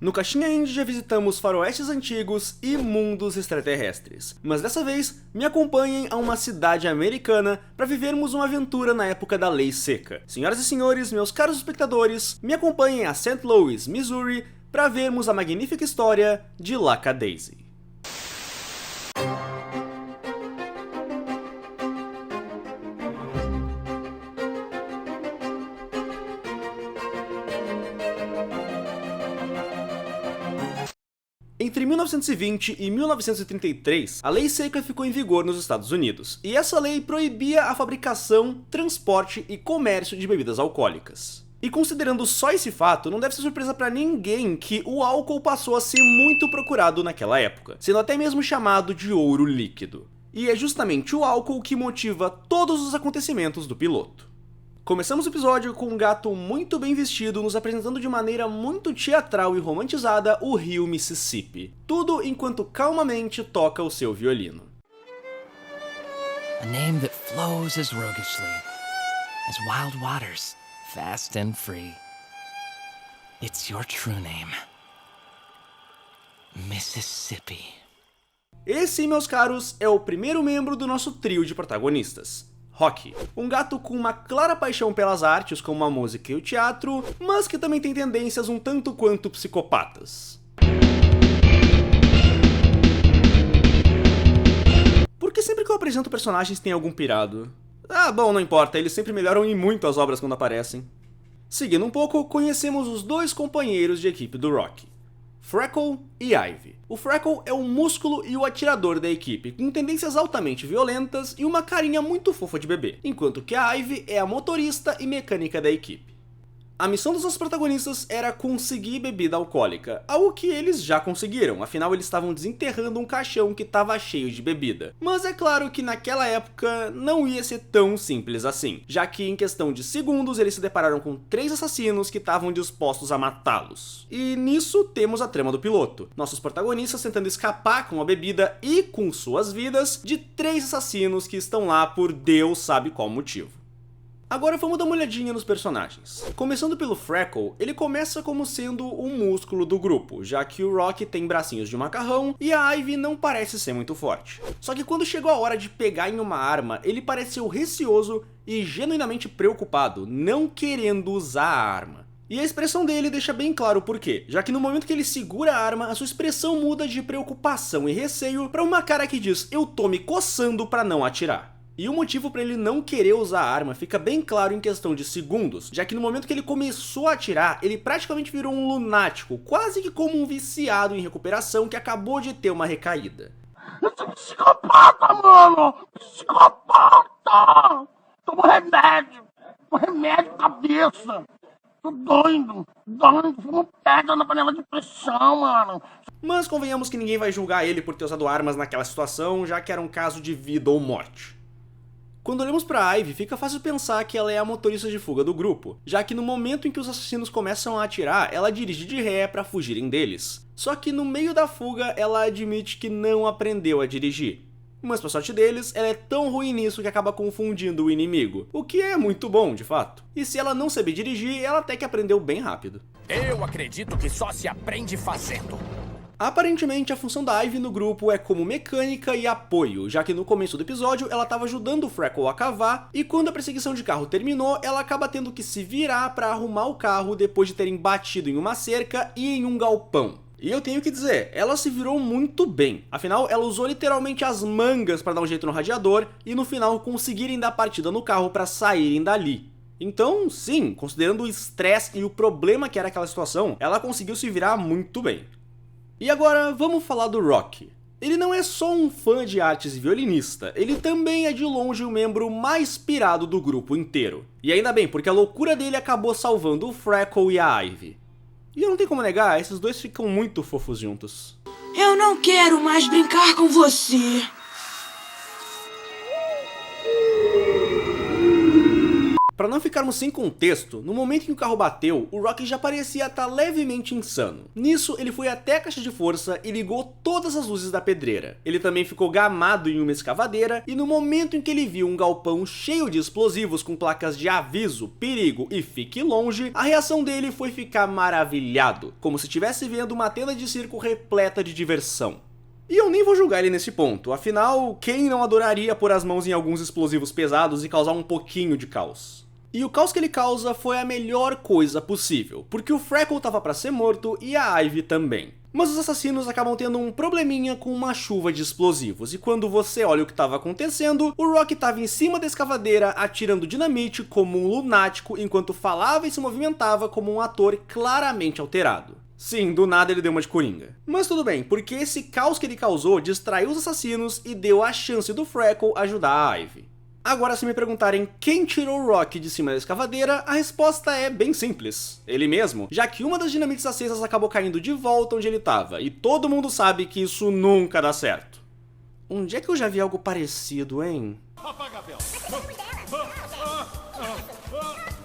No Caixinha Indie já visitamos faroestes antigos e mundos extraterrestres, mas dessa vez me acompanhem a uma cidade americana para vivermos uma aventura na época da Lei Seca. Senhoras e senhores, meus caros espectadores, me acompanhem a St. Louis, Missouri, para vermos a magnífica história de Lackadaisy. Entre 1920 e 1933, a Lei Seca ficou em vigor nos Estados Unidos, e essa lei proibia a fabricação, transporte e comércio de bebidas alcoólicas. E considerando só esse fato, não deve ser surpresa para ninguém que o álcool passou a ser muito procurado naquela época, sendo até mesmo chamado de ouro líquido. E é justamente o álcool que motiva todos os acontecimentos do piloto. Começamos o episódio com um gato muito bem vestido nos apresentando de maneira muito teatral e romantizada o rio Mississippi. Tudo enquanto calmamente toca o seu violino. A name that flows as roguishly as wild waters, fast and free. It's your true name. Mississippi. Esse, meus caros, é o primeiro membro do nosso trio de protagonistas. Rocky, um gato com uma clara paixão pelas artes como a música e o teatro, mas que também tem tendências um tanto quanto psicopatas. Porque sempre que eu apresento personagens tem algum pirado? Ah, bom, não importa, eles sempre melhoram em muito as obras quando aparecem. Seguindo um pouco, conhecemos os dois companheiros de equipe do Rocky, Freckle e Ivy. O Freckle é o músculo e o atirador da equipe, com tendências altamente violentas e uma carinha muito fofa de bebê, enquanto que a Ivy é a motorista e mecânica da equipe. A missão dos nossos protagonistas era conseguir bebida alcoólica, algo que eles já conseguiram, afinal eles estavam desenterrando um caixão que estava cheio de bebida. Mas é claro que naquela época não ia ser tão simples assim, já que em questão de segundos eles se depararam com 3 assassinos que estavam dispostos a matá-los. E nisso temos a trama do piloto, nossos protagonistas tentando escapar com a bebida e com suas vidas de 3 assassinos que estão lá por Deus sabe qual motivo. Agora vamos dar uma olhadinha nos personagens. Começando pelo Freckle, ele começa como sendo um músculo do grupo, já que o Rocky tem bracinhos de macarrão e a Ivy não parece ser muito forte. Só que quando chegou a hora de pegar em uma arma, ele pareceu receoso e genuinamente preocupado, não querendo usar a arma. E a expressão dele deixa bem claro o porquê, já que no momento que ele segura a arma, a sua expressão muda de preocupação e receio para uma cara que diz "eu tô me coçando para não atirar". E o motivo para ele não querer usar a arma fica bem claro em questão de segundos, já que no momento que ele começou a atirar, ele praticamente virou um lunático, quase que como um viciado em recuperação que acabou de ter uma recaída. Eu sou psicopata, mano! Psicopata! Toma remédio, cabeça! Tô doido, fumo pedra na panela de pressão, mano! Mas convenhamos que ninguém vai julgar ele por ter usado armas naquela situação, já que era um caso de vida ou morte. Quando olhamos para Ivy, fica fácil pensar que ela é a motorista de fuga do grupo, já que no momento em que os assassinos começam a atirar, ela dirige de ré para fugirem deles. Só que no meio da fuga, ela admite que não aprendeu a dirigir. Mas pra sorte deles, ela é tão ruim nisso que acaba confundindo o inimigo, o que é muito bom, de fato. E se ela não saber dirigir, ela até que aprendeu bem rápido. Eu acredito que só se aprende fazendo. Aparentemente, a função da Ivy no grupo é como mecânica e apoio, já que no começo do episódio ela estava ajudando o Freckle a cavar, e quando a perseguição de carro terminou, ela acaba tendo que se virar para arrumar o carro depois de terem batido em uma cerca e em um galpão. E eu tenho que dizer, ela se virou muito bem, afinal ela usou literalmente as mangas para dar um jeito no radiador e no final conseguirem dar partida no carro para saírem dali. Então, sim, considerando o estresse e o problema que era aquela situação, ela conseguiu se virar muito bem. E agora vamos falar do Rocky. Ele não é só um fã de artes e violinista, ele também é de longe o membro mais pirado do grupo inteiro. E ainda bem, porque a loucura dele acabou salvando o Freckle e a Ivy. E eu não tenho como negar, esses dois ficam muito fofos juntos. Eu não quero mais brincar com você. Pra não ficarmos sem contexto, no momento em que o carro bateu, o Rocky já parecia estar levemente insano. Nisso, ele foi até a caixa de força e ligou todas as luzes da pedreira. Ele também ficou gamado em uma escavadeira e no momento em que ele viu um galpão cheio de explosivos com placas de aviso, perigo e fique longe, a reação dele foi ficar maravilhado, como se estivesse vendo uma tenda de circo repleta de diversão. E eu nem vou julgar ele nesse ponto, afinal, quem não adoraria pôr as mãos em alguns explosivos pesados e causar um pouquinho de caos? E o caos que ele causa foi a melhor coisa possível, porque o Freckle tava pra ser morto e a Ivy também. Mas os assassinos acabam tendo um probleminha com uma chuva de explosivos, e quando você olha o que estava acontecendo, o Rocky estava em cima da escavadeira atirando dinamite como um lunático enquanto falava e se movimentava como um ator claramente alterado. Sim, do nada ele deu uma de coringa. Mas tudo bem, porque esse caos que ele causou distraiu os assassinos e deu a chance do Freckle ajudar a Ivy. Agora, se me perguntarem quem tirou o Rocky de cima da escavadeira, a resposta é bem simples. Ele mesmo, já que uma das dinamites acesas acabou caindo de volta onde ele estava, e todo mundo sabe que isso nunca dá certo. Onde é que eu já vi algo parecido, hein? Apaga a vela.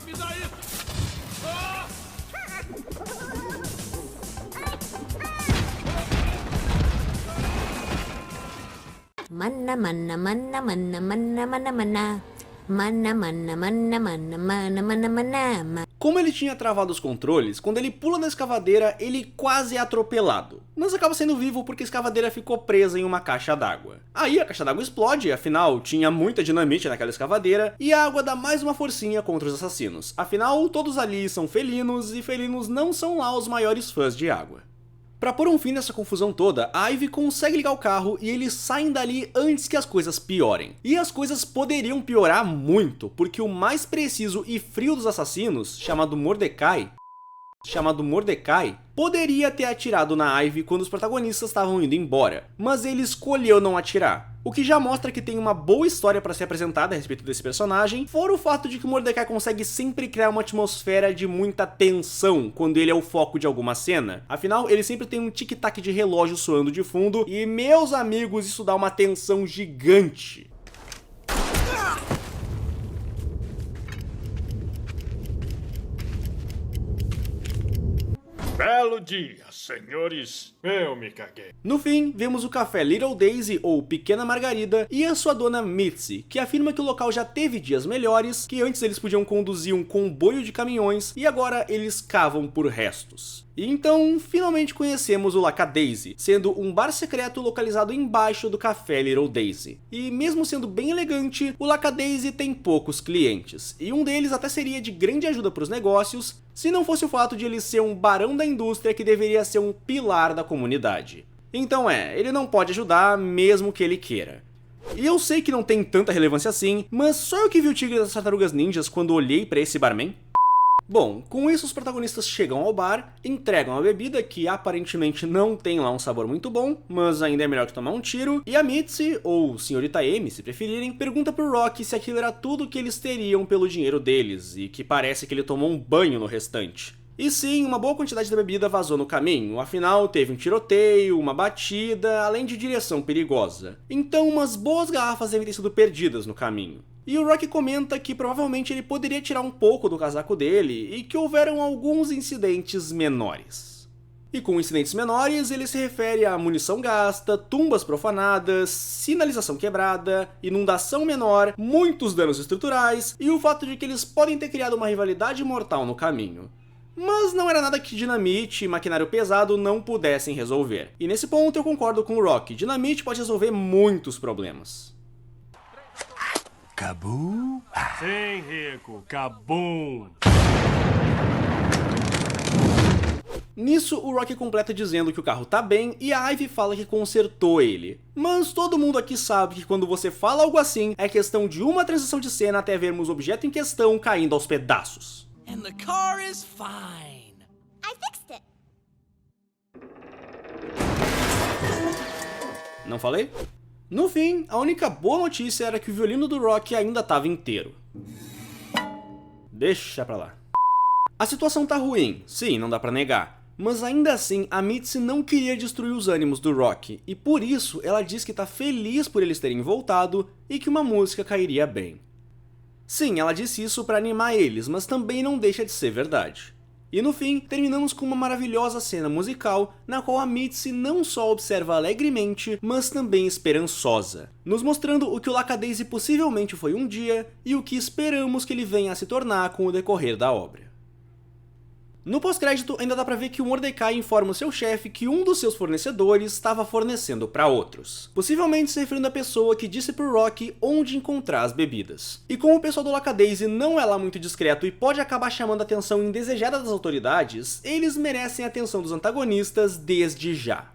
Me dá isso. Mana mana mana mana mana mana mana. Mana mana mana mana mana mana mana. Como ele tinha travado os controles, quando ele pula na escavadeira, ele quase é atropelado. Mas acaba sendo vivo porque a escavadeira ficou presa em uma caixa d'água. Aí a caixa d'água explode, afinal tinha muita dinamite naquela escavadeira, e a água dá mais uma forcinha contra os assassinos. Afinal, todos ali são felinos, e felinos não são lá os maiores fãs de água. Pra pôr um fim nessa confusão toda, a Ivy consegue ligar o carro e eles saem dali antes que as coisas piorem. E as coisas poderiam piorar muito, porque o mais preciso e frio dos assassinos, chamado Mordecai, poderia ter atirado na Ivy quando os protagonistas estavam indo embora, mas ele escolheu não atirar. O que já mostra que tem uma boa história para ser apresentada a respeito desse personagem, fora o fato de que o Mordecai consegue sempre criar uma atmosfera de muita tensão quando ele é o foco de alguma cena. Afinal, ele sempre tem um tic-tac de relógio soando de fundo, e meus amigos, isso dá uma tensão gigante. Belo dia, senhores. Eu me caguei. No fim, vemos o café Little Daisy, ou Pequena Margarida, e a sua dona Mitzi, que afirma que o local já teve dias melhores, que antes eles podiam conduzir um comboio de caminhões, e agora eles cavam por restos. E então, finalmente conhecemos o Lackadaisy, sendo um bar secreto localizado embaixo do café Little Daisy. E mesmo sendo bem elegante, o Lackadaisy tem poucos clientes, e um deles até seria de grande ajuda para os negócios, se não fosse o fato de ele ser um barão da indústria que deveria ser um pilar da comunidade. Então ele não pode ajudar mesmo que ele queira. E eu sei que não tem tanta relevância assim, mas só eu que vi o Tigre das Tartarugas Ninjas quando olhei para esse barman? Bom, com isso os protagonistas chegam ao bar, entregam a bebida, que aparentemente não tem lá um sabor muito bom, mas ainda é melhor que tomar um tiro, e a Mitzi, ou Senhorita Amy se preferirem, pergunta pro Rocky se aquilo era tudo que eles teriam pelo dinheiro deles, e que parece que ele tomou um banho no restante. E sim, uma boa quantidade da bebida vazou no caminho, afinal teve um tiroteio, uma batida, além de direção perigosa. Então umas boas garrafas devem ter sido perdidas no caminho. E o Rocky comenta que provavelmente ele poderia tirar um pouco do casaco dele e que houveram alguns incidentes menores. E com incidentes menores ele se refere a munição gasta, tumbas profanadas, sinalização quebrada, inundação menor, muitos danos estruturais e o fato de que eles podem ter criado uma rivalidade mortal no caminho. Mas não era nada que dinamite e maquinário pesado não pudessem resolver. E nesse ponto eu concordo com o Rocky, dinamite pode resolver muitos problemas. Cabum? Sim, Rico. Cabum. Nisso, o Rocky completa dizendo que o carro tá bem e a Ivy fala que consertou ele. Mas todo mundo aqui sabe que quando você fala algo assim, é questão de uma transição de cena até vermos o objeto em questão caindo aos pedaços. And the car is fine. I fixed it. Não falei? No fim, a única boa notícia era que o violino do Rocky ainda estava inteiro. Deixa pra lá. A situação tá ruim, sim, não dá pra negar. Mas ainda assim, a Mitzi não queria destruir os ânimos do Rocky, e por isso ela diz que tá feliz por eles terem voltado e que uma música cairia bem. Sim, ela disse isso pra animar eles, mas também não deixa de ser verdade. E no fim, terminamos com uma maravilhosa cena musical, na qual a Mitzi não só observa alegremente, mas também esperançosa, nos mostrando o que o Lackadaisy possivelmente foi um dia, e o que esperamos que ele venha a se tornar com o decorrer da obra. No pós-crédito, ainda dá pra ver que o Mordecai informa o seu chefe que um dos seus fornecedores estava fornecendo para outros, possivelmente se referindo à pessoa que disse pro Rocky onde encontrar as bebidas. E como o pessoal do Lackadaisy não é lá muito discreto e pode acabar chamando a atenção indesejada das autoridades, eles merecem a atenção dos antagonistas desde já.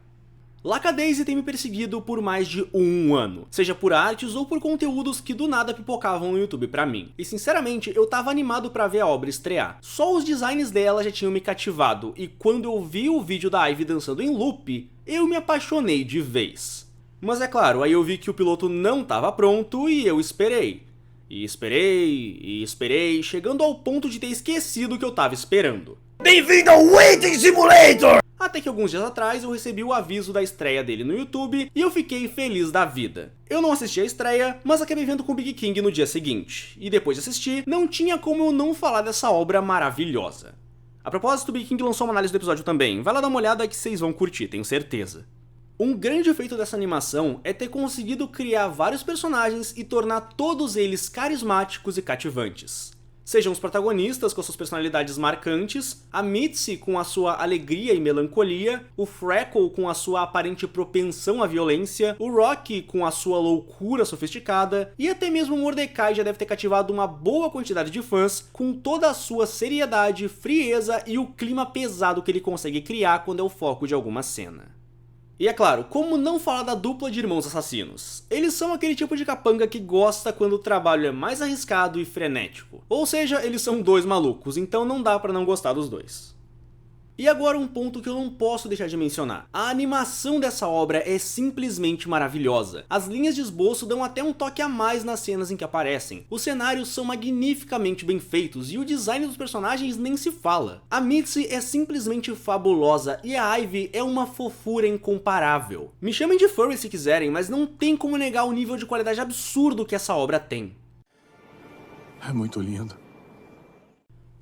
Lackadaisy tem me perseguido por mais de um ano, seja por artes ou por conteúdos que do nada pipocavam no YouTube pra mim. E sinceramente, eu tava animado pra ver a obra estrear. Só os designs dela já tinham me cativado, e quando eu vi o vídeo da Ivy dançando em loop, eu me apaixonei de vez. Mas é claro, aí eu vi que o piloto não tava pronto e eu esperei. E esperei, chegando ao ponto de ter esquecido o que eu tava esperando. Bem-vindo ao Waiting Simulator! Até que alguns dias atrás eu recebi o aviso da estreia dele no YouTube e eu fiquei feliz da vida. Eu não assisti a estreia, mas acabei vendo com o Big King no dia seguinte. E depois de assistir, não tinha como eu não falar dessa obra maravilhosa. A propósito, o Big King lançou uma análise do episódio também. Vai lá dar uma olhada que vocês vão curtir, tenho certeza. Um grande feito dessa animação é ter conseguido criar vários personagens e tornar todos eles carismáticos e cativantes. Sejam os protagonistas com suas personalidades marcantes, a Mitzi com a sua alegria e melancolia, o Freckle com a sua aparente propensão à violência, o Rocky com a sua loucura sofisticada, e até mesmo o Mordecai já deve ter cativado uma boa quantidade de fãs com toda a sua seriedade, frieza e o clima pesado que ele consegue criar quando é o foco de alguma cena. E é claro, como não falar da dupla de irmãos assassinos? Eles são aquele tipo de capanga que gosta quando o trabalho é mais arriscado e frenético. Ou seja, eles são dois malucos, então não dá pra não gostar dos dois. E agora um ponto que eu não posso deixar de mencionar. A animação dessa obra é simplesmente maravilhosa. As linhas de esboço dão até um toque a mais nas cenas em que aparecem. Os cenários são magnificamente bem feitos e o design dos personagens nem se fala. A Mitzi é simplesmente fabulosa e a Ivy é uma fofura incomparável. Me chamem de furry se quiserem, mas não tem como negar o nível de qualidade absurdo que essa obra tem. É muito lindo.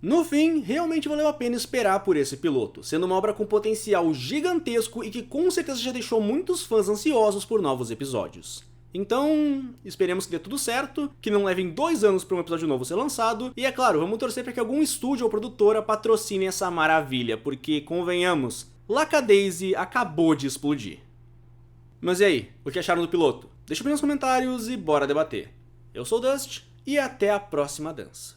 No fim, realmente valeu a pena esperar por esse piloto, sendo uma obra com potencial gigantesco e que com certeza já deixou muitos fãs ansiosos por novos episódios. Então, esperemos que dê tudo certo, que não levem 2 anos para um episódio novo ser lançado, e é claro, vamos torcer para que algum estúdio ou produtora patrocine essa maravilha, porque, convenhamos, Lackadaisy acabou de explodir. Mas e aí, o que acharam do piloto? Deixa aí nos comentários e bora debater. Eu sou o Dust, e até a próxima dança.